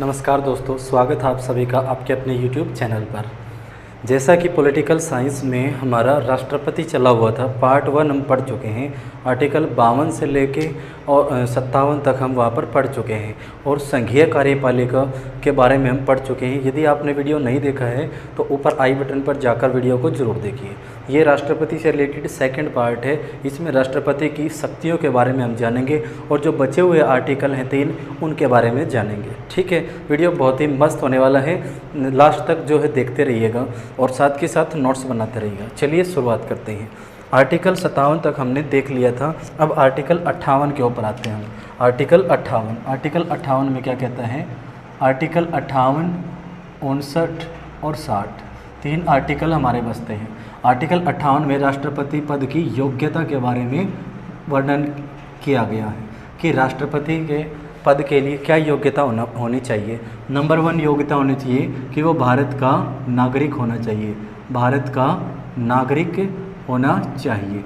नमस्कार दोस्तों, स्वागत है आप सभी का आपके अपने YouTube चैनल पर। जैसा कि पॉलिटिकल साइंस में हमारा राष्ट्रपति चला हुआ था, पार्ट 1 हम पढ़ चुके हैं। आर्टिकल 52 से लेके और 57 तक हम वहाँ पर पढ़ चुके हैं और संघीय कार्यपालिका के बारे में हम पढ़ चुके हैं। यदि आपने वीडियो नहीं देखा है तो ऊपर आई बटन पर जाकर वीडियो को ज़रूर देखिए। ये राष्ट्रपति से रिलेटेड सेकंड पार्ट है। इसमें राष्ट्रपति की शक्तियों के बारे में हम जानेंगे और जो बचे हुए आर्टिकल हैं 3 उनके बारे में जानेंगे। ठीक है, वीडियो बहुत ही मस्त होने वाला है, लास्ट तक जो है देखते रहिएगा और साथ के साथ नोट्स बनाते रहिएगा। चलिए शुरुआत करते हैं। आर्टिकल 57 तक हमने देख लिया था, अब आर्टिकल 58 के ऊपर आते हैं हम। आर्टिकल 58 में क्या कहता है? आर्टिकल 58, 59 और 60 3 आर्टिकल हमारे बचते हैं। आर्टिकल 58 में राष्ट्रपति पद की योग्यता के बारे में वर्णन किया गया है कि राष्ट्रपति के पद के लिए क्या योग्यता होनी चाहिए। नंबर 1 योग्यता होनी चाहिए कि वो भारत का नागरिक होना चाहिए। भारत का नागरिक होना चाहिए।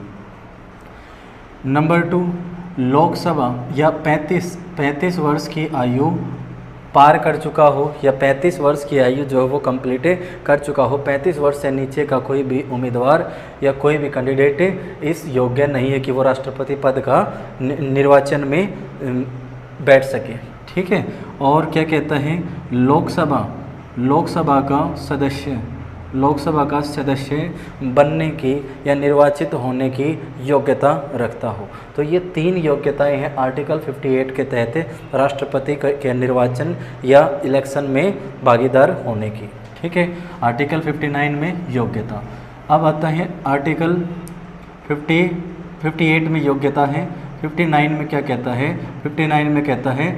नंबर 2, लोकसभा या 35 वर्ष की आयु पार कर चुका हो या 35 वर्ष की आयु जो है वो कंप्लीट कर चुका हो। 35 वर्ष से नीचे का कोई भी उम्मीदवार या कोई भी कैंडिडेट इस योग्य नहीं है कि वो राष्ट्रपति पद का निर्वाचन में बैठ सके। ठीक है, और क्या कहता है? लोकसभा का सदस्य बनने की या निर्वाचित होने की योग्यता रखता हो। तो ये 3 योग्यताएं हैं आर्टिकल 58 के तहत राष्ट्रपति के निर्वाचन या इलेक्शन में भागीदार होने की। ठीक है, आर्टिकल 59 में योग्यता। अब आता है आर्टिकल 58 में योग्यता है। 59 में क्या कहता है? 59 में कहता है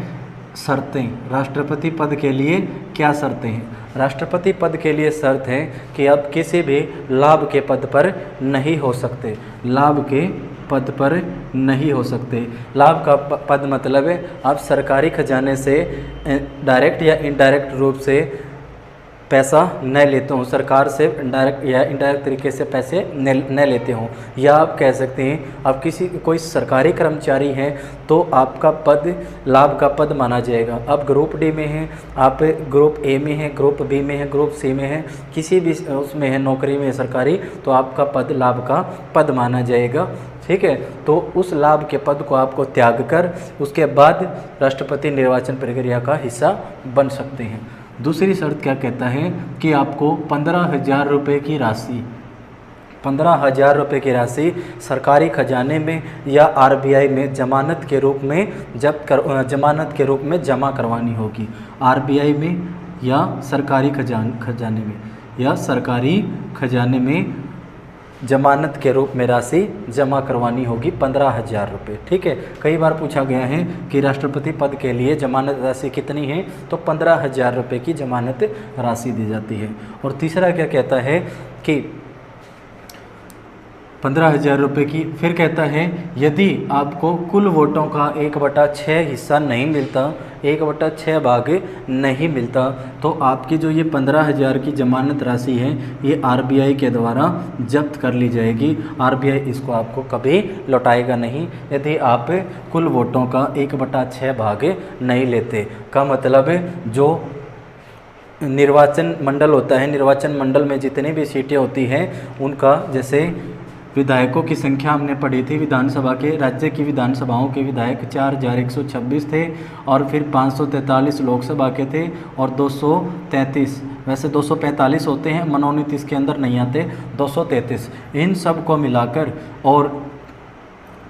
शर्तें। राष्ट्रपति पद के लिए क्या शर्तें हैं? राष्ट्रपति पद के लिए शर्त है कि आप किसी भी लाभ के पद पर नहीं हो सकते। लाभ के पद पर नहीं हो सकते। लाभ का पद मतलब है आप सरकारी खजाने से डायरेक्ट या इनडायरेक्ट रूप से पैसा न लेते हो, सरकार से डायरेक्ट या इनडायरेक्ट तरीके से पैसे न लेते हो। या आप कह सकते हैं आप कोई सरकारी कर्मचारी हैं तो आपका पद लाभ का पद माना जाएगा। आप ग्रुप डी में हैं, आप ग्रुप ए में हैं, ग्रुप बी में हैं, ग्रुप सी में हैं, किसी भी उसमें है, नौकरी में है सरकारी, तो आपका पद लाभ का पद माना जाएगा। ठीक है, तो उस लाभ के पद को आपको त्याग कर उसके बाद राष्ट्रपति निर्वाचन प्रक्रिया का हिस्सा बन सकते हैं। दूसरी शर्त क्या कहता है कि आपको 15,000 रुपये की राशि 15,000 रुपये की राशि सरकारी खजाने में या आरबीआई में जमानत के रूप में जमा करवानी होगी। आरबीआई में या सरकारी खजाने में जमानत के रूप में राशि जमा करवानी होगी 15,000 रुपये। ठीक है, कई बार पूछा गया है कि राष्ट्रपति पद के लिए जमानत राशि कितनी है, तो 15,000 रुपये की जमानत राशि दी जाती है। और तीसरा क्या कहता है कि 15,000 रुपये की, फिर कहता है यदि आपको कुल वोटों का 1/6 हिस्सा नहीं मिलता, 1/6 भाग नहीं मिलता, तो आपकी जो ये 15,000 की जमानत राशि है ये आरबीआई के द्वारा जब्त कर ली जाएगी। आरबीआई इसको आपको कभी लौटाएगा नहीं यदि आप कुल वोटों का 1/6 भाग नहीं लेते। का मतलब है जो निर्वाचन मंडल होता है, निर्वाचन मंडल में जितनी भी सीटें होती हैं उनका, जैसे विधायकों की संख्या हमने पढ़ी थी, विधानसभा के राज्य की विधानसभाओं के विधायक 4,126 थे और फिर 543 लोकसभा के थे और 233, वैसे 245 होते हैं, मनोनीत इसके अंदर नहीं आते, 233 इन सब को मिलाकर, और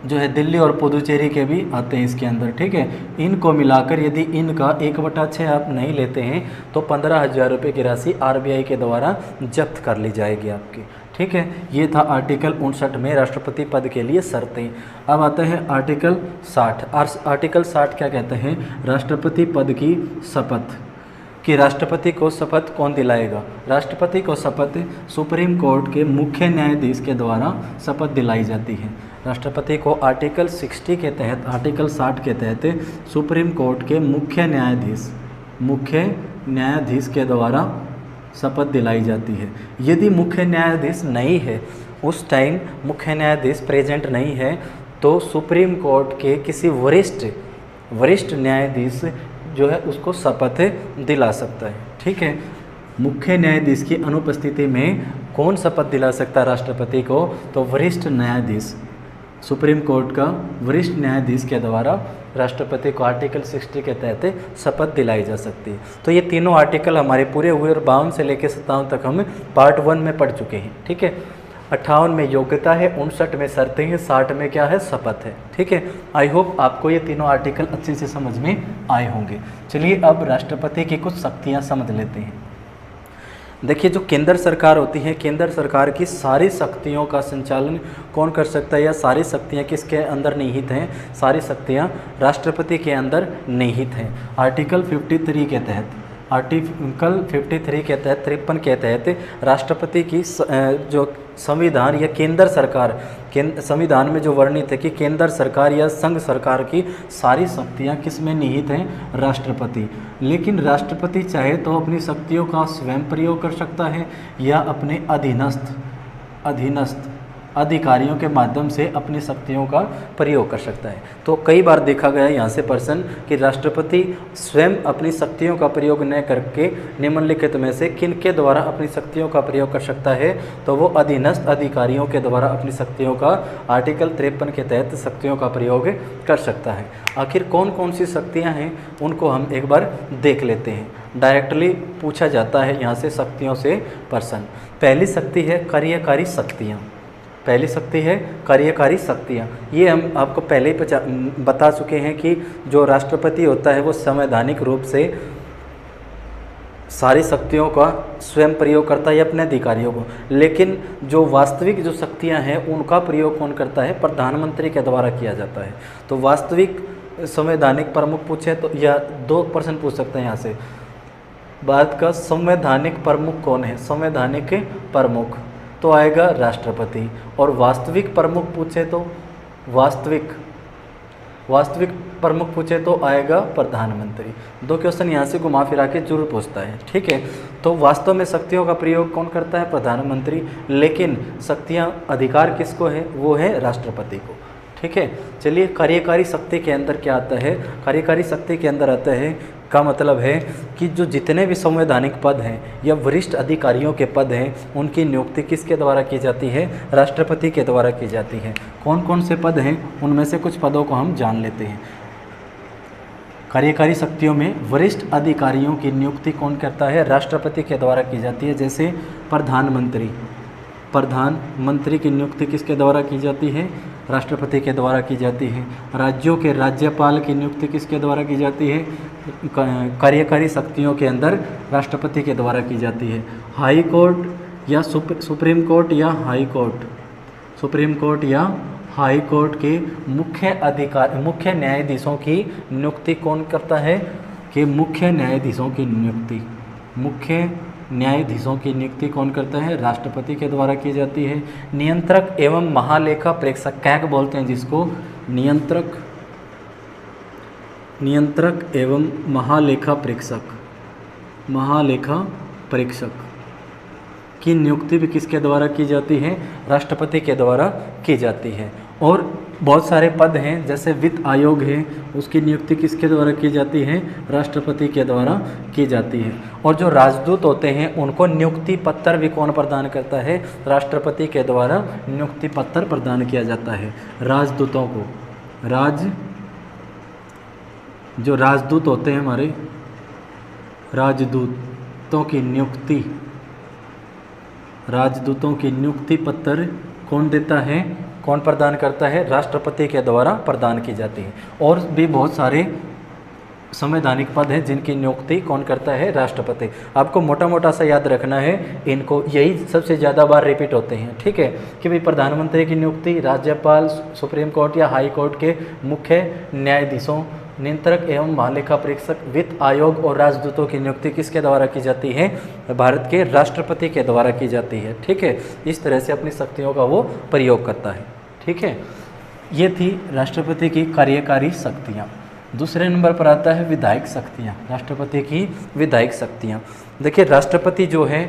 जो है दिल्ली और पुदुचेरी के भी आते हैं इसके अंदर। ठीक है, इनको मिलाकर यदि इनका 1/6 आप नहीं लेते हैं तो 15,000 रुपये की राशि आरबीआई के द्वारा जब्त कर ली जाएगी आपकी। ठीक है, ये था आर्टिकल 59 में राष्ट्रपति पद के लिए शर्तें। अब आता है आर्टिकल 60। आर्टिकल 60 क्या कहते हैं? राष्ट्रपति पद की शपथ। कि राष्ट्रपति को शपथ कौन दिलाएगा? राष्ट्रपति को शपथ सुप्रीम कोर्ट के मुख्य न्यायाधीश के द्वारा शपथ दिलाई जाती है। राष्ट्रपति को आर्टिकल 60 के तहत, आर्टिकल 60 के तहत सुप्रीम कोर्ट के मुख्य न्यायाधीश के द्वारा शपथ दिलाई जाती है। यदि मुख्य न्यायाधीश नहीं है, उस टाइम मुख्य न्यायाधीश प्रेजेंट नहीं है, तो सुप्रीम कोर्ट के किसी वरिष्ठ न्यायाधीश जो है उसको शपथ दिला सकता है। ठीक है, मुख्य न्यायाधीश की अनुपस्थिति में कौन शपथ दिला सकता है राष्ट्रपति को? तो वरिष्ठ न्यायाधीश, सुप्रीम कोर्ट का वरिष्ठ न्यायाधीश के द्वारा राष्ट्रपति को आर्टिकल 60 के तहत शपथ दिलाई जा सकती है। तो ये तीनों आर्टिकल हमारे पूरे हुए और 52 से लेकर 57 तक हम पार्ट 1 में पढ़ चुके हैं। ठीक है, 58 में योग्यता है, 59 में शर्तें हैं, 60 में क्या है? शपथ है। ठीक है, आई होप आपको ये तीनों आर्टिकल अच्छे से समझ में आए होंगे। चलिए अब राष्ट्रपति की कुछ शक्तियाँ समझ लेते हैं। देखिए, जो केंद्र सरकार होती है, केंद्र सरकार की सारी शक्तियों का संचालन कौन कर सकता है, या सारी शक्तियाँ किसके अंदर निहित हैं? सारी शक्तियाँ राष्ट्रपति के अंदर निहित हैं। आर्टिकल 53 के तहत, आर्टिकल 53 के तहत, 53 के तहत राष्ट्रपति की जो संविधान या केंद्र सरकार, संविधान में जो वर्णित है कि केंद्र सरकार या संघ सरकार की सारी शक्तियां किस में निहित हैं? राष्ट्रपति। लेकिन राष्ट्रपति चाहे तो अपनी शक्तियों का स्वयं प्रयोग कर सकता है या अपने अधीनस्थ अधिकारियों के माध्यम से अपनी शक्तियों का प्रयोग कर सकता है। तो कई बार देखा गया है यहाँ से प्रश्न कि राष्ट्रपति स्वयं अपनी शक्तियों का प्रयोग न करके निम्नलिखित में से किन के द्वारा अपनी शक्तियों का प्रयोग कर सकता है? तो वो अधीनस्थ अधिकारियों के द्वारा अपनी शक्तियों का आर्टिकल 53 के तहत शक्तियों का प्रयोग कर सकता है। आखिर कौन कौन सी शक्तियाँ हैं उनको हम एक बार देख लेते हैं। डायरेक्टली पूछा जाता है यहाँ से शक्तियों से प्रश्न। पहली शक्ति है कार्यकारी शक्तियाँ। पहली शक्ति है कार्यकारी शक्तियाँ। ये हम आपको पहले ही बता चुके हैं कि जो राष्ट्रपति होता है वो संवैधानिक रूप से सारी शक्तियों का स्वयं प्रयोग करता है अपने अधिकारियों को, लेकिन जो वास्तविक जो शक्तियाँ हैं उनका प्रयोग कौन करता है? प्रधानमंत्री के द्वारा किया जाता है। तो वास्तविक संवैधानिक प्रमुख पूछे तो, या 2 प्रश्न पूछ सकते हैं यहाँ से। भारत का संवैधानिक प्रमुख कौन है? संवैधानिक प्रमुख तो आएगा राष्ट्रपति। और वास्तविक प्रमुख पूछे तो वास्तविक प्रमुख पूछे तो आएगा प्रधानमंत्री। 2 क्वेश्चन यहाँ से घुमा फिरा के जरूर पूछता है। ठीक है, तो वास्तव में शक्तियों का प्रयोग कौन करता है? प्रधानमंत्री। लेकिन शक्तियाँ अधिकार किसको है? वो है राष्ट्रपति को। ठीक है, चलिए कार्यकारी शक्ति के अंदर क्या आता है? कार्यकारी शक्ति के अंदर आता है का मतलब है कि जो जितने भी संवैधानिक पद हैं या वरिष्ठ अधिकारियों के पद हैं उनकी नियुक्ति किसके द्वारा की जाती है? राष्ट्रपति के द्वारा की जाती है। कौन कौन से पद हैं उनमें से कुछ पदों को हम जान लेते हैं। कार्यकारी शक्तियों में वरिष्ठ अधिकारियों की नियुक्ति कौन करता है? राष्ट्रपति के द्वारा की जाती है। जैसे प्रधानमंत्री की नियुक्ति किसके द्वारा की जाती है? राष्ट्रपति के द्वारा की जाती है। राज्यों के राज्यपाल की नियुक्ति किसके द्वारा की जाती है? कार्यकारी शक्तियों के अंदर राष्ट्रपति के द्वारा की जाती है। हाई कोर्ट या सुप्रीम कोर्ट या हाई कोर्ट, सुप्रीम कोर्ट या हाई कोर्ट के मुख्य न्यायाधीशों की नियुक्ति कौन करता है? कि मुख्य न्यायाधीशों की नियुक्ति कौन करता है? राष्ट्रपति के द्वारा की जाती है। नियंत्रक एवं महालेखा प्रेक्षक कैग बोलते हैं जिसको, नियंत्रक एवं महालेखा प्रेक्षक की नियुक्ति भी किसके द्वारा की जाती है? राष्ट्रपति के द्वारा की जाती है। और बहुत सारे पद हैं जैसे वित्त आयोग है, उसकी नियुक्ति किसके द्वारा की जाती है? राष्ट्रपति के द्वारा की जाती है। और जो राजदूत होते हैं उनको नियुक्ति पत्र भी कौन प्रदान करता है? राष्ट्रपति के द्वारा नियुक्ति पत्र प्रदान किया जाता है। राजदूतों को जो राजदूत होते हैं हमारे, राजदूतों की नियुक्ति पत्र कौन देता है? कौन प्रदान करता है? राष्ट्रपति के द्वारा प्रदान की जाती है। और भी बहुत सारे संवैधानिक पद हैं जिनकी नियुक्ति कौन करता है? राष्ट्रपति। आपको मोटा मोटा सा याद रखना है, इनको यही सबसे ज़्यादा बार रिपीट होते हैं। ठीक है, कि भाई प्रधानमंत्री की नियुक्ति राज्यपाल, सुप्रीम कोर्ट या हाई कोर्ट के मुख्य न्यायाधीशों, नियंत्रक एवं महालेखा परीक्षक, वित्त आयोग और राजदूतों की नियुक्ति किसके द्वारा की जाती है? भारत के राष्ट्रपति के द्वारा की जाती है। ठीक है, इस तरह से अपनी शक्तियों का वो प्रयोग करता है। ठीक है, ये थी राष्ट्रपति की कार्यकारी शक्तियाँ। दूसरे नंबर पर आता है विधायक शक्तियाँ। राष्ट्रपति की विधायक शक्तियाँ। देखिए, राष्ट्रपति जो है,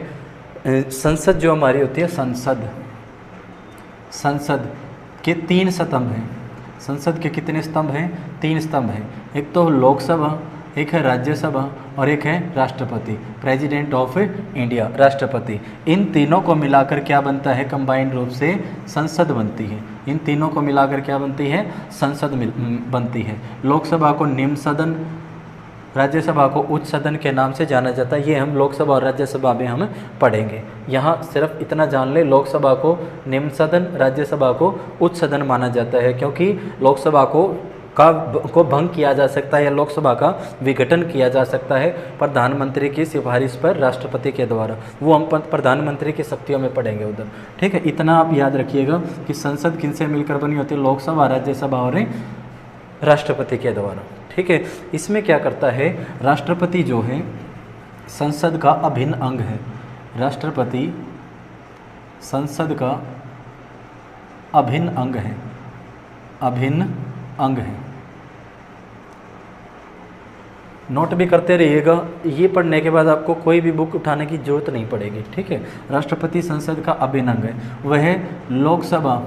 संसद जो हमारी होती है, संसद के 3 स्तंभ हैं। संसद के कितने स्तंभ हैं? 3 स्तंभ हैं। एक तो लोकसभा, एक है राज्यसभा और एक है राष्ट्रपति, प्रेसिडेंट ऑफ इंडिया, राष्ट्रपति। इन तीनों को मिलाकर क्या बनता है, कंबाइंड रूप से संसद बनती है। इन तीनों को मिलाकर क्या बनती है, संसद बनती है। लोकसभा को निम्न सदन, राज्यसभा को उच्च सदन के नाम से जाना जाता है। ये हम लोकसभा और राज्यसभा में हम पढ़ेंगे। यहाँ सिर्फ इतना जान ले, लोकसभा को निम्न सदन, राज्यसभा को उच्च सदन माना जाता है, क्योंकि लोकसभा को भंग किया जा सकता है या लोकसभा का विघटन किया जा सकता है प्रधानमंत्री की सिफारिश पर राष्ट्रपति के द्वारा। वो हम प्रधानमंत्री की शक्तियों में पढ़ेंगे उधर, ठीक है। इतना आप याद रखिएगा कि संसद किनसे मिलकर बनी होती है, लोकसभा, राज्यसभा और राष्ट्रपति के द्वारा, ठीक है। इसमें क्या करता है, राष्ट्रपति जो है संसद का अभिन्न अंग है। राष्ट्रपति संसद का अभिन्न अंग है, अभिन्न अंग है। नोट भी करते रहिएगा, ये पढ़ने के बाद आपको कोई भी बुक उठाने की जरूरत नहीं पड़ेगी, ठीक है। राष्ट्रपति संसद का अभिन्न अंग है। वह लोकसभा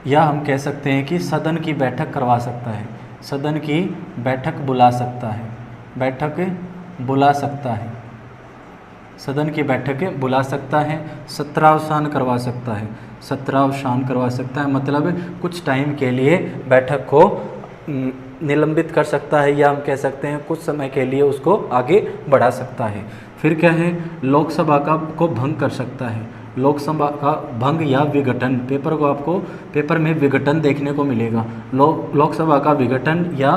या हम कह सकते हैं कि सदन की बैठक करवा सकता है, सदन की बैठक बुला सकता है, बैठक बुला सकता है, सदन की बैठक बुला सकता है, सत्रावसान करवा सकता है, सत्रावसान करवा सकता है, मतलब कुछ टाइम के लिए बैठक को निलंबित कर सकता है, या हम कह सकते हैं कुछ समय के लिए उसको आगे बढ़ा सकता है। फिर क्या है, लोकसभा को भंग कर सकता है, लोकसभा का भंग या विघटन। पेपर को आपको पेपर में विघटन देखने को मिलेगा। लोकसभा का विघटन या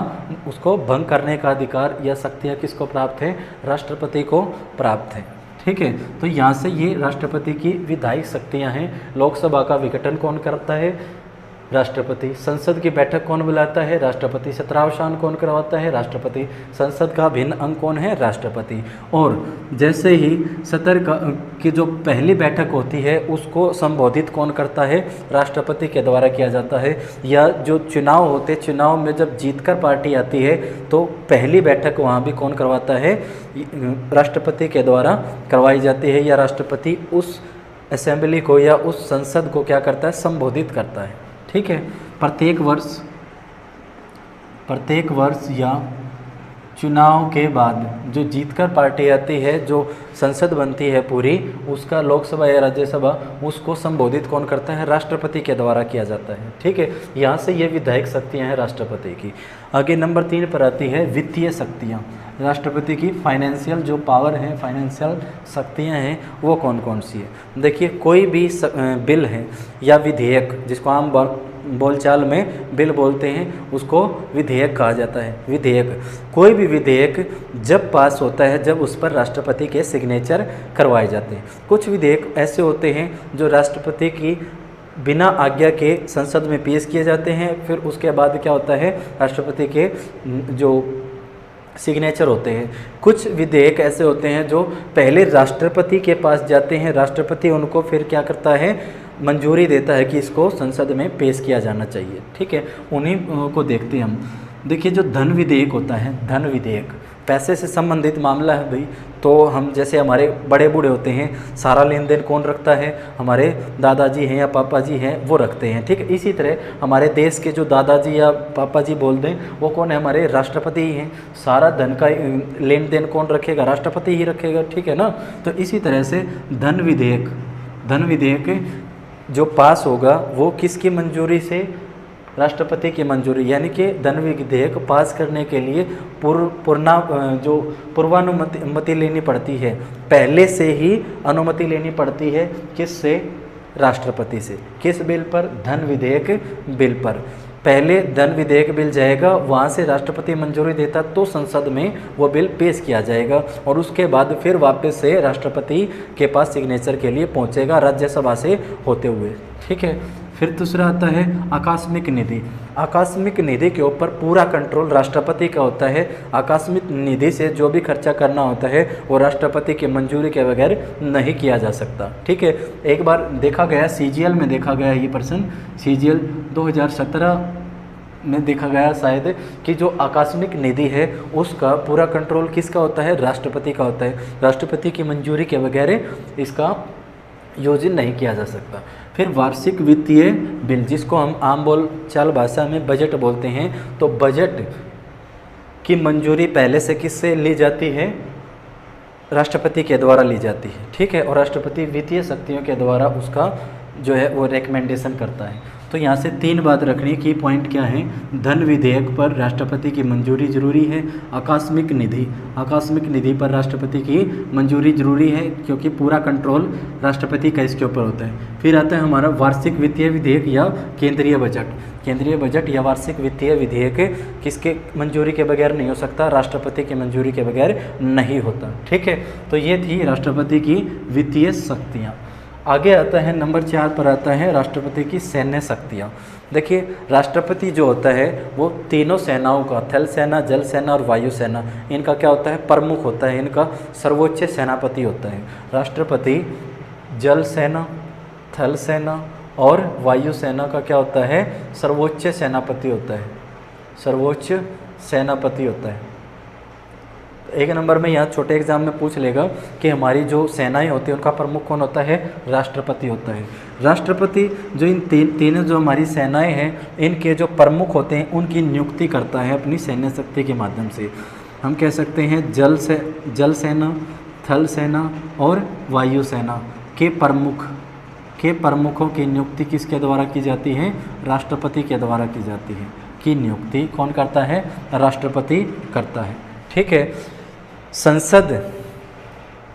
उसको भंग करने का अधिकार या शक्तियाँ किसको प्राप्त है, राष्ट्रपति को प्राप्त है, ठीक है। तो यहाँ से ये राष्ट्रपति की विधायी शक्तियाँ हैं। लोकसभा का विघटन कौन करता है, राष्ट्रपति। संसद की बैठक कौन बुलाता है, राष्ट्रपति। सत्रावसान कौन करवाता है, राष्ट्रपति। संसद का भिन्न अंग कौन है, राष्ट्रपति। और जैसे ही सत्र की जो पहली बैठक होती है उसको संबोधित कौन करता है, राष्ट्रपति के द्वारा किया जाता है। या जो चुनाव होते, चुनाव में जब जीतकर पार्टी आती है तो पहली बैठक वहाँ भी कौन करवाता है, राष्ट्रपति के द्वारा करवाई जाती है, या राष्ट्रपति उस असेंबली को या उस संसद को क्या करता है, संबोधित करता है, ठीक है। प्रत्येक वर्ष या चुनाव के बाद जो जीतकर पार्टी आती है, जो संसद बनती है पूरी, उसका लोकसभा या राज्यसभा उसको संबोधित कौन करता है, राष्ट्रपति के द्वारा किया जाता है, ठीक है। यहाँ से ये विधायक शक्तियाँ हैं राष्ट्रपति की। आगे नंबर 3 पर आती है वित्तीय शक्तियाँ। राष्ट्रपति की फाइनेंशियल जो पावर है, फाइनेंशियल शक्तियाँ हैं, वो कौन कौन सी है। देखिए, कोई भी बिल है या विधेयक, जिसको आम बोलचाल में बिल बोलते हैं, उसको विधेयक कहा जाता है। विधेयक, कोई भी विधेयक जब पास होता है जब उस पर राष्ट्रपति के सिग्नेचर करवाए जाते हैं। कुछ विधेयक ऐसे होते हैं जो राष्ट्रपति की बिना आज्ञा के संसद में पेश किए जाते हैं, फिर उसके बाद क्या होता है, राष्ट्रपति के जो सिग्नेचर होते हैं। कुछ विधेयक ऐसे होते हैं जो पहले राष्ट्रपति के पास जाते हैं, राष्ट्रपति उनको फिर क्या करता है, मंजूरी देता है कि इसको संसद में पेश किया जाना चाहिए, ठीक है। उन्हीं को देखते हैं हम। देखिए, जो धन विधेयक होता है, धन विधेयक पैसे से संबंधित मामला है भाई। तो हम जैसे हमारे बड़े बूढ़े होते हैं, सारा लेन देन कौन रखता है, हमारे दादाजी हैं या पापा जी हैं, वो रखते हैं, ठीक है। इसी तरह हमारे देश के जो दादाजी या पापा जी बोल दें, वो कौन है, हमारे राष्ट्रपति ही हैं। सारा धन का लेन देन कौन रखेगा, राष्ट्रपति ही रखेगा, ठीक है ना। तो इसी तरह से धन विधेयक जो पास होगा वो किसकी मंजूरी से, राष्ट्रपति की मंजूरी। यानी कि धन विधेयक पास करने के लिए पूर्वानुमति लेनी पड़ती है, पहले से ही अनुमति लेनी पड़ती है। किससे, राष्ट्रपति से। किस बिल पर, धन विधेयक बिल पर। पहले धन विधेयक बिल जाएगा, वहाँ से राष्ट्रपति मंजूरी देता तो संसद में वो बिल पेश किया जाएगा, और उसके बाद फिर वापस से राष्ट्रपति के पास सिग्नेचर के लिए पहुँचेगा राज्यसभा से होते हुए, ठीक है। फिर दूसरा आता है आकस्मिक निधि। आकस्मिक निधि के ऊपर पूरा कंट्रोल राष्ट्रपति का होता है। आकस्मिक निधि से जो भी खर्चा करना होता है वो राष्ट्रपति की मंजूरी के बगैर नहीं किया जा सकता, ठीक है। एक बार देखा गया, सीजीएल में देखा गया ये प्रश्न, सीजीएल 2017 में देखा गया शायद, कि जो आकस्मिक निधि है उसका पूरा कंट्रोल किसका होता है, राष्ट्रपति का होता है। राष्ट्रपति की मंजूरी के बगैर इसका यूज नहीं किया जा सकता। फिर वार्षिक वित्तीय बिल, जिसको हम आम बोल चाल भाषा में बजट बोलते हैं। तो बजट की मंजूरी पहले से किससे ली जाती है? राष्ट्रपति के द्वारा ली जाती है, ठीक है। और राष्ट्रपति वित्तीय शक्तियों के द्वारा उसका जो है वो रिकमेंडेशन करता है। तो यहाँ से 3 बात रखनी की पॉइंट क्या है? धन विधेयक पर राष्ट्रपति की मंजूरी जरूरी है। आकस्मिक निधि पर राष्ट्रपति की मंजूरी जरूरी है, क्योंकि पूरा कंट्रोल राष्ट्रपति का इसके ऊपर होता है। फिर आता है हमारा वार्षिक वित्तीय विधेयक या केंद्रीय बजट या वार्षिक वित्तीय विधेयक किसके मंजूरी के बगैर नहीं हो सकता? राष्ट्रपति की मंजूरी के बगैर नहीं होता, ठीक है। तो ये थी राष्ट्रपति की वित्तीय शक्तियाँ। आगे आता है नंबर 4 पर आता है राष्ट्रपति की सैन्य शक्तियाँ। देखिए, राष्ट्रपति जो होता है वो तीनों सेनाओं का, थल सेना, जल सेना और वायु सेना, इनका क्या होता है? प्रमुख होता है, इनका सर्वोच्च सेनापति होता है। राष्ट्रपति जल सेना, थल सेना और वायु सेना का क्या होता है? सर्वोच्च सेनापति होता है, सर्वोच्च सेनापति होता है। एक नंबर में यहाँ छोटे एग्जाम में पूछ लेगा कि हमारी जो सेनाएं होती हैं उनका प्रमुख कौन होता है? राष्ट्रपति होता है। राष्ट्रपति जो इन तीनों जो हमारी सेनाएं हैं इनके जो प्रमुख होते हैं उनकी नियुक्ति करता है अपनी सैन्य शक्ति के माध्यम से। हम कह सकते हैं जल सेना, थल सेना और वायु सेना के प्रमुखों की नियुक्ति किसके द्वारा की जाती है? राष्ट्रपति के द्वारा की जाती है। की नियुक्ति कौन करता है? राष्ट्रपति करता है, ठीक है। संसद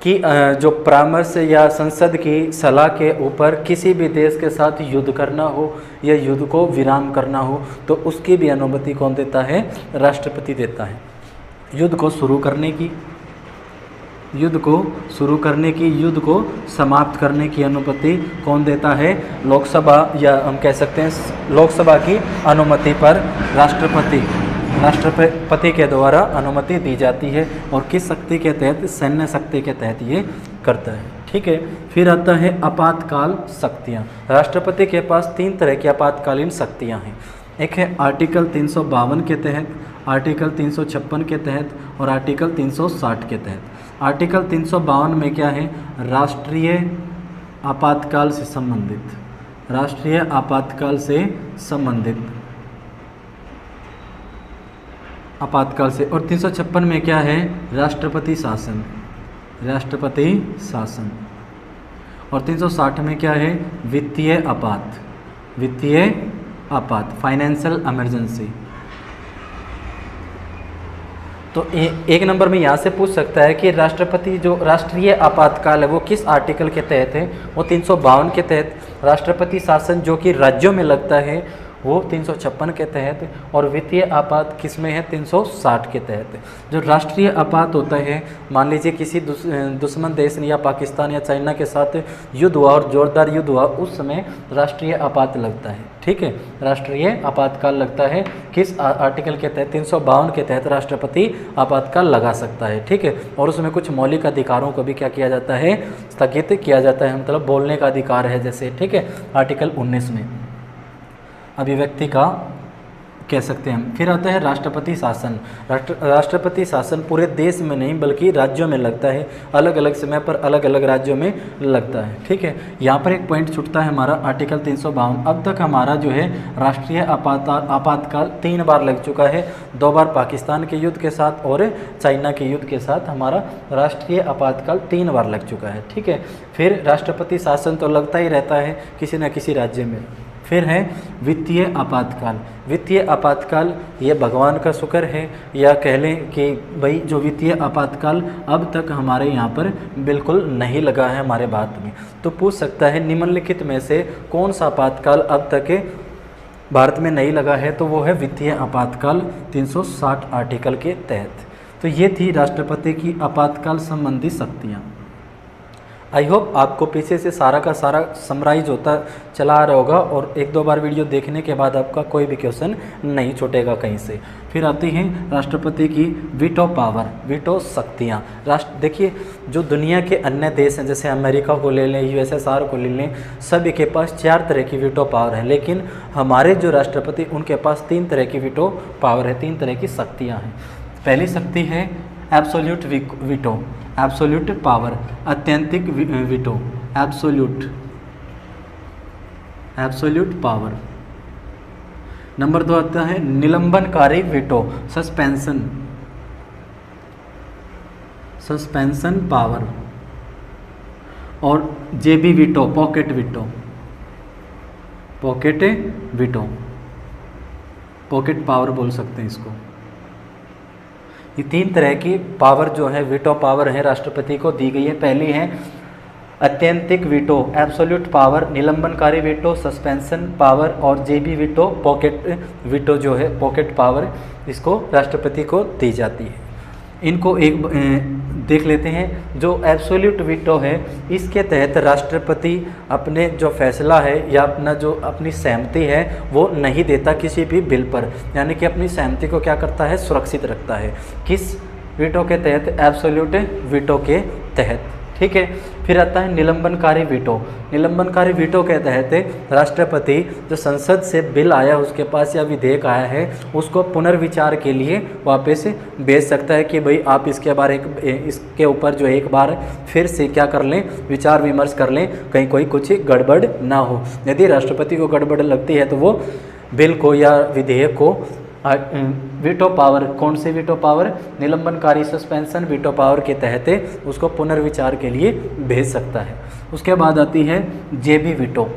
की जो परामर्श या संसद की सलाह के ऊपर किसी भी देश के साथ युद्ध करना हो या युद्ध को विराम करना हो तो उसकी भी अनुमति कौन देता है? राष्ट्रपति देता है। युद्ध को शुरू करने की, युद्ध को समाप्त करने की अनुमति कौन देता है? लोकसभा, या हम कह सकते हैं लोकसभा की अनुमति पर राष्ट्रपति के द्वारा अनुमति दी जाती है। और किस शक्ति के तहत? सैन्य शक्ति के तहत ये करता है, ठीक है। फिर आता है आपातकाल शक्तियाँ। राष्ट्रपति के पास 3 तरह की आपातकालीन शक्तियाँ हैं। एक है आर्टिकल 352 के तहत, आर्टिकल 356 के तहत और आर्टिकल 360 के तहत। आर्टिकल 352 में क्या है? राष्ट्रीय आपातकाल से संबंधित आपातकाल से। और 356 में क्या है? राष्ट्रपति शासन। और 360 में क्या है? वित्तीय आपात, फाइनेंशियल इमरजेंसी। तो एक नंबर में यहाँ से पूछ सकता है कि राष्ट्रपति जो राष्ट्रीय आपातकाल है वो किस आर्टिकल के तहत है? वो 352 के तहत। राष्ट्रपति शासन जो कि राज्यों में लगता है वो 356 के तहत। और वित्तीय आपात किस में है? 360 के तहत। जो राष्ट्रीय आपात होता है, मान लीजिए किसी दुश्मन देश या पाकिस्तान या चाइना के साथ युद्ध हुआ और जोरदार युद्ध हुआ, उस समय राष्ट्रीय आपात लगता है, ठीक है। राष्ट्रीय आपातकाल लगता है किस आर्टिकल के तहत? 352 के तहत राष्ट्रपति आपातकाल लगा सकता है, ठीक है। और उसमें कुछ मौलिक अधिकारों को भी क्या किया जाता है? स्थगित किया जाता है, मतलब बोलने का अधिकार है जैसे, ठीक है। आर्टिकल 19 में अभिव्यक्ति का कह सकते हैं। फिर आता है राष्ट्रपति शासन। राष्ट्रपति शासन पूरे देश में नहीं बल्कि राज्यों में लगता है, अलग अलग समय पर अलग अलग राज्यों में लगता है, ठीक है। यहाँ पर एक पॉइंट छूटता है हमारा आर्टिकल 352। अब तक हमारा जो है राष्ट्रीय आपातकाल 3 बार लग चुका है। 2 बार पाकिस्तान के युद्ध के साथ और चाइना के युद्ध के साथ हमारा राष्ट्रीय आपातकाल 3 बार लग चुका है, ठीक है। फिर राष्ट्रपति शासन तो लगता ही रहता है किसी न किसी राज्य में। फिर है वित्तीय आपातकाल। वित्तीय आपातकाल ये भगवान का शुक्र है, या कह लें कि भाई जो वित्तीय आपातकाल अब तक हमारे यहाँ पर बिल्कुल नहीं लगा है हमारे भारत में। तो पूछ सकता है निम्नलिखित में से कौन सा आपातकाल अब तक भारत में नहीं लगा है? तो वो है वित्तीय आपातकाल 360 आर्टिकल के तहत। तो ये थी राष्ट्रपति की आपातकाल संबंधी शक्तियाँ। आई होप आपको पीछे से सारा का सारा समराइज होता चला आ रहा होगा और 1-2 बार वीडियो देखने के बाद आपका कोई भी क्वेश्चन नहीं छूटेगा कहीं से। फिर आती हैं राष्ट्रपति की वीटो पावर, वीटो शक्तियाँ। देखिए जो दुनिया के अन्य देश हैं जैसे अमेरिका को ले लें, यूएसएसआर को ले लें, सभी के पास 4 तरह की वीटो पावर है, लेकिन हमारे जो राष्ट्रपति उनके पास 3 तरह की वीटो पावर है, 3 तरह की शक्तियाँ हैं। पहली शक्ति है एब्सोल्यूट वीटो, एब्सोल्यूट पावर, अत्यंतिक वीटो, एब्सोल्यूट पावर। नंबर 2 आता है निलंबनकारी वीटो, सस्पेंशन सस्पेंशन पावर, और जेबी veto pocket veto, pocket veto, pocket power बोल सकते हैं इसको। ये तीन तरह की पावर जो है वीटो पावर है राष्ट्रपति को दी गई है। पहली है अत्यंतिक वीटो एब्सोल्यूट पावर, निलंबनकारी वीटो सस्पेंशन पावर, और जेबी वीटो पॉकेट वीटो जो है पॉकेट पावर इसको राष्ट्रपति को दी जाती है। इनको एक देख लेते हैं। जो एब्सोल्यूट वीटो है इसके तहत राष्ट्रपति अपने जो फैसला है या अपनी सहमति है वो नहीं देता किसी भी बिल पर, यानी कि अपनी सहमति को क्या करता है, सुरक्षित रखता है। किस वीटो के तहत, एब्सोल्यूट वीटो के तहत, ठीक है। फिर आता है निलंबनकारी वीटो। निलंबनकारी वीटो के तहत राष्ट्रपति जो संसद से बिल आया उसके पास या विधेयक आया है उसको पुनर्विचार के लिए वापस भेज सकता है कि भाई आप इसके ऊपर जो एक बार फिर से क्या कर लें, विचार विमर्श कर लें, कहीं कोई कुछ गड़बड़ ना हो। यदि राष्ट्रपति को गड़बड़ लगती है तो वो बिल को या विधेयक को वीटो पावर, कौन सी वीटो पावर, निलंबनकारी सस्पेंशन वीटो पावर के तहत उसको पुनर्विचार के लिए भेज सकता है। उसके बाद आती है जेबी veto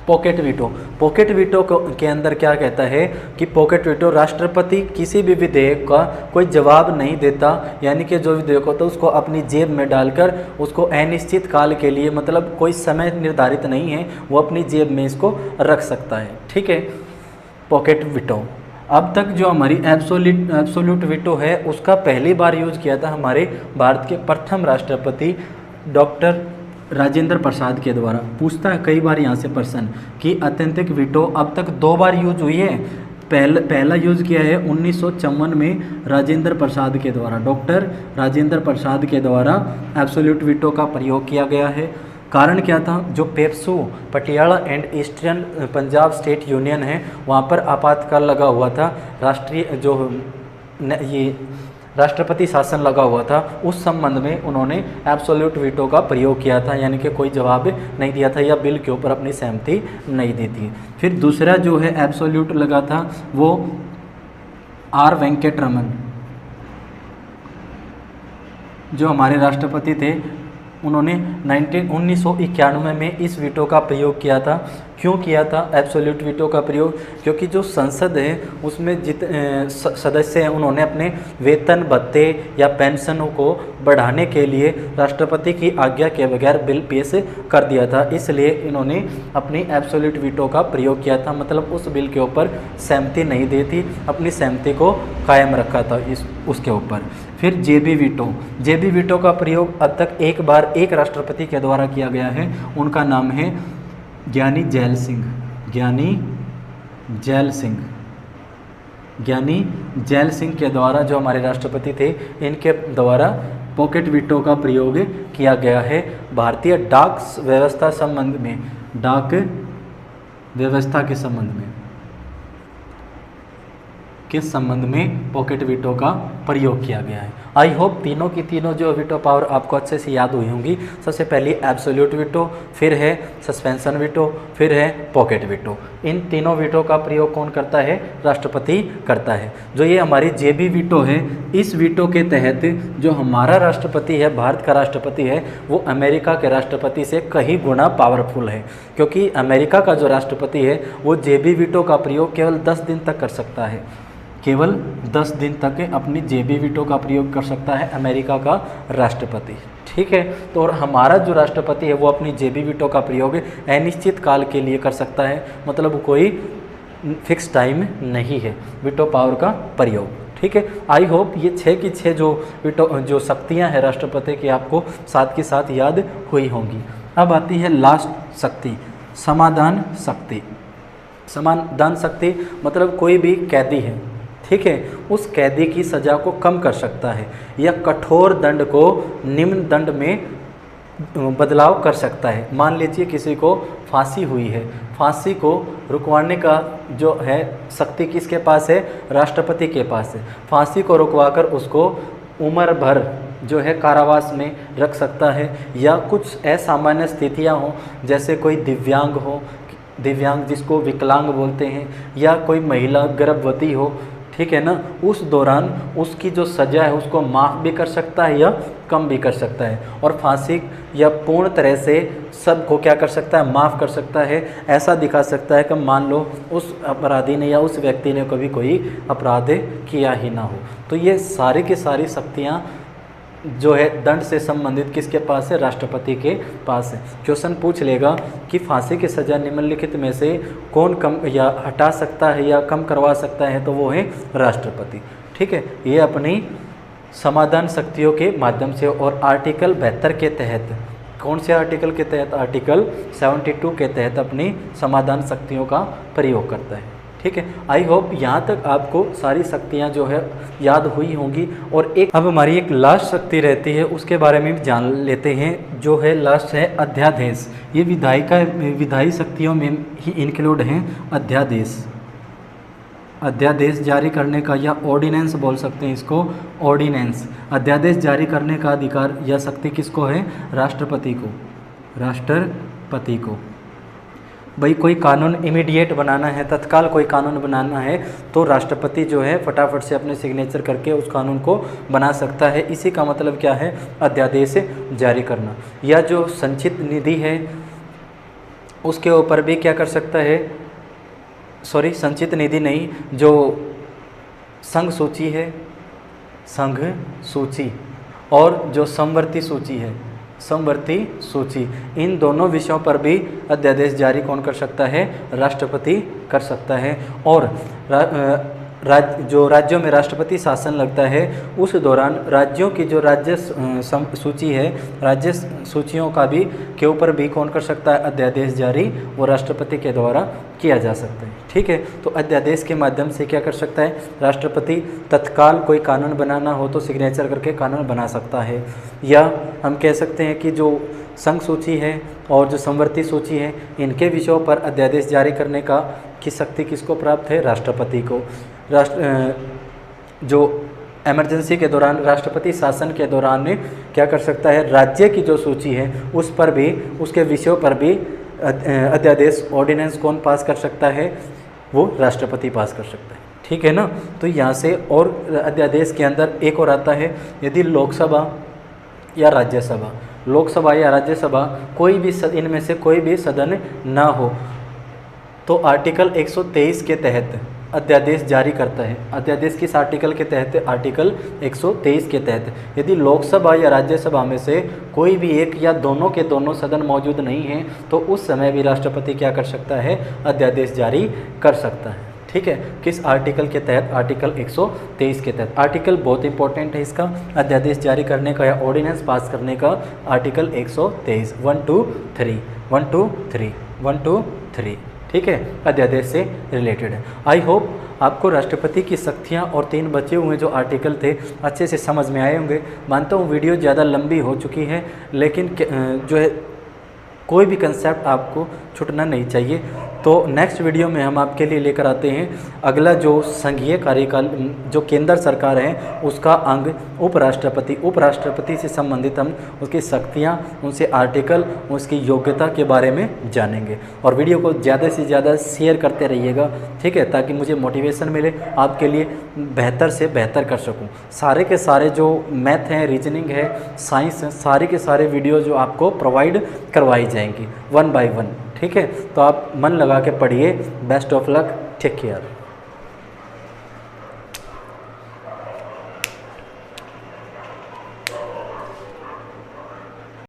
pocket veto. Pocket veto के अंदर क्या कहता है कि पॉकेट वीटो राष्ट्रपति किसी भी विधेयक का कोई जवाब नहीं देता, यानी कि जो विधेयक होता है उसको अपनी जेब में डालकर उसको अनिश्चित काल के लिए, मतलब कोई समय निर्धारित नहीं है, वो अपनी जेब में इसको रख सकता है, ठीक है, पॉकेट वीटो। अब तक जो हमारी एब्सोल्यूट वीटो है उसका पहली बार यूज किया था हमारे भारत के प्रथम राष्ट्रपति डॉक्टर राजेंद्र प्रसाद के द्वारा। पूछता है कई बार यहाँ से प्रश्न कि अत्यंतिक वीटो अब तक 2 बार यूज हुई है। पहला यूज किया है 1954 में राजेंद्र प्रसाद के द्वारा, डॉक्टर राजेंद्र प्रसाद के द्वारा एब्सोल्यूट वीटो का प्रयोग किया गया है। कारण क्या था, जो PEPSU Patiala and eastern Punjab state union है वहाँ पर आपातकाल लगा हुआ था, ये राष्ट्रपति शासन लगा हुआ था, उस संबंध में उन्होंने एब्सोल्यूट वीटो का प्रयोग किया था, यानी कि कोई जवाब नहीं दिया था या बिल के ऊपर अपनी सहमति नहीं दी थी। फिर दूसरा जो है एब्सोल्यूट लगा था वो आर वेंकटरमन, जो हमारे राष्ट्रपति थे, उन्होंने 1991 में इस वीटो का प्रयोग किया था। क्यों किया था एब्सोल्यूट वीटो का प्रयोग, क्योंकि जो संसद है उसमें सदस्य हैं उन्होंने अपने वेतन भत्ते या पेंशनों को बढ़ाने के लिए राष्ट्रपति की आज्ञा के बगैर बिल पेश कर दिया था, इसलिए इन्होंने अपनी एब्सोल्यूट वीटो का प्रयोग किया था, मतलब उस बिल के ऊपर सहमति नहीं दी थी, अपनी सहमति को कायम रखा था उसके ऊपर। फिर जेबी वीटो का प्रयोग अब तक एक बार एक राष्ट्रपति के द्वारा किया गया है, उनका नाम है ज्ञानी जैल सिंह के द्वारा, जो हमारे राष्ट्रपति थे इनके द्वारा पॉकेट वीटो का प्रयोग किया गया है। भारतीय डाक व्यवस्था के संबंध में पॉकेट वीटो का प्रयोग किया गया है। आई होप तीनों की तीनों जो वीटो पावर आपको अच्छे से याद हुई होंगी। सबसे पहली एब्सोल्यूट वीटो, फिर है सस्पेंशन वीटो, फिर है पॉकेट वीटो। इन तीनों वीटो का प्रयोग कौन करता है, राष्ट्रपति करता है। जो ये हमारी जेबी वीटो है, इस वीटो के तहत जो हमारा राष्ट्रपति है, भारत का राष्ट्रपति है, वो अमेरिका के राष्ट्रपति से कई गुना पावरफुल है, क्योंकि अमेरिका का जो राष्ट्रपति है वो जेबी वीटो का प्रयोग केवल 10 दिन तक कर सकता है, केवल 10 दिन तक अपनी जेबी वीटो का प्रयोग कर सकता है अमेरिका का राष्ट्रपति, ठीक है। तो और हमारा जो राष्ट्रपति है वो अपनी जेबी वीटो का प्रयोग अनिश्चित काल के लिए कर सकता है, मतलब कोई फिक्स टाइम नहीं है वीटो पावर का प्रयोग, ठीक है। आई होप ये 6 की 6 जो शक्तियाँ हैं राष्ट्रपति की आपको साथ के साथ याद हुई होंगी। अब आती है लास्ट शक्ति, समाधान शक्ति, मतलब कोई भी कैदी है, ठीक है, उस कैदी की सज़ा को कम कर सकता है या कठोर दंड को निम्न दंड में बदलाव कर सकता है। मान लीजिए किसी को फांसी हुई है, फांसी को रुकवाने का जो है शक्ति किसके पास है, राष्ट्रपति के पास है। फांसी को रुकवाकर उसको उम्र भर जो है कारावास में रख सकता है, या कुछ असामान्य स्थितियां हों, जैसे कोई दिव्यांग जिसको विकलांग बोलते हैं, या कोई महिला गर्भवती हो, ठीक है ना, उस दौरान उसकी जो सज़ा है उसको माफ़ भी कर सकता है या कम भी कर सकता है, और फांसी या पूर्ण तरह से सबको क्या कर सकता है, माफ़ कर सकता है। ऐसा दिखा सकता है कि मान लो उस अपराधी ने या उस व्यक्ति ने कभी कोई अपराध किया ही ना हो। तो ये सारी की सारी शक्तियाँ जो है दंड से संबंधित किसके पास है, राष्ट्रपति के पास है। क्वेश्चन पूछ लेगा कि फांसी की सज़ा निम्नलिखित में से कौन कम या हटा सकता है या कम करवा सकता है, तो वो है राष्ट्रपति। ठीक है, ये अपनी समाधान शक्तियों के माध्यम से और आर्टिकल 72 के तहत, कौन से आर्टिकल के तहत, आर्टिकल 72 के तहत अपनी समाधान शक्तियों का प्रयोग करता है। ठीक है, आई होप यहाँ तक आपको सारी शक्तियाँ जो है याद हुई होंगी। और एक अब हमारी एक लास्ट शक्ति रहती है, उसके बारे में भी जान लेते हैं, जो है लास्ट है अध्यादेश। ये विधायी शक्तियों में ही इंक्लूड हैं अध्यादेश। अध्यादेश जारी करने का या ऑर्डिनेंस बोल सकते हैं इसको, ऑर्डिनेंस। अध्यादेश जारी करने का अधिकार या शक्ति किसको है, राष्ट्रपति को, राष्ट्रपति को। भाई कोई कानून इमीडिएट बनाना है, तत्काल कोई कानून बनाना है, तो राष्ट्रपति जो है फटाफट से अपने सिग्नेचर करके उस कानून को बना सकता है। इसी का मतलब क्या है, अध्यादेश जारी करना। या जो संचित निधि है उसके ऊपर भी क्या कर सकता है, सॉरी संचित निधि नहीं, जो संघ सूची है, संघ सूची, और जो समवर्ती सूची है, समवर्ती सूची, इन दोनों विषयों पर भी अध्यादेश जारी कौन कर सकता है, राष्ट्रपति कर सकता है। और जो राज्यों में राष्ट्रपति शासन लगता है उस दौरान राज्यों की जो राज्य सूची है, राज्य सूचियों का भी के ऊपर भी कौन कर सकता है, अध्यादेश जारी, वो राष्ट्रपति के द्वारा किया जा सकता है। ठीक है, तो अध्यादेश के माध्यम से क्या कर सकता है, राष्ट्रपति तत्काल कोई कानून बनाना हो तो सिग्नेचर करके कानून बना सकता है। या हम कह सकते हैं कि जो संघ सूची है और जो समवर्ती सूची है, इनके विषयों पर अध्यादेश जारी करने की शक्ति किसको प्राप्त है, राष्ट्रपति को। जो इमरजेंसी के दौरान, राष्ट्रपति शासन के दौरान क्या कर सकता है, राज्य की जो सूची है उस पर भी, उसके विषयों पर भी अध्यादेश, ऑर्डिनेंस कौन पास कर सकता है, वो राष्ट्रपति पास कर सकता है। ठीक है ना, तो यहाँ से और अध्यादेश के अंदर एक और आता है, यदि लोकसभा या राज्यसभा, लोकसभा या राज्यसभा कोई भी इनमें से कोई भी सदन ना हो तो आर्टिकल 123 के तहत अध्यादेश जारी करता है। अध्यादेश किस आर्टिकल के तहत, आर्टिकल 123 के तहत। यदि लोकसभा या राज्यसभा में से कोई भी एक या दोनों के दोनों सदन मौजूद नहीं हैं तो उस समय भी राष्ट्रपति क्या कर सकता है, अध्यादेश जारी कर सकता है। ठीक है, किस आर्टिकल के तहत, आर्टिकल 123 के तहत। आर्टिकल बहुत इंपॉर्टेंट है इसका, अध्यादेश जारी करने का या ऑर्डिनेंस पास करने का, आर्टिकल 123, 1 2 3 1 2 3 1 2 3। ठीक है, अध्यादेश से रिलेटेड है। आई होप आपको राष्ट्रपति की शक्तियाँ और 3 बचे हुए जो आर्टिकल थे अच्छे से समझ में आए होंगे। मानता हूँ वीडियो ज़्यादा लंबी हो चुकी है, लेकिन जो है कोई भी कंसेप्ट आपको छूटना नहीं चाहिए। तो नेक्स्ट वीडियो में हम आपके लिए लेकर आते हैं अगला जो संघीय कार्यकाल, जो केंद्र सरकार है उसका अंग उपराष्ट्रपति से संबंधित हम उसकी शक्तियां, उनसे आर्टिकल, उसकी योग्यता के बारे में जानेंगे। और वीडियो को ज़्यादा से ज़्यादा शेयर करते रहिएगा, ठीक है, ताकि मुझे मोटिवेशन मिले, आपके लिए बेहतर से बेहतर कर सकूं। सारे के सारे जो मैथ हैं, रीजनिंग है, साइंस है, सारे के सारे वीडियो जो आपको प्रोवाइड करवाई जाएंगी 1 by 1। ठीक है, तो आप मन लगा के पढ़िए। Best of luck, take care.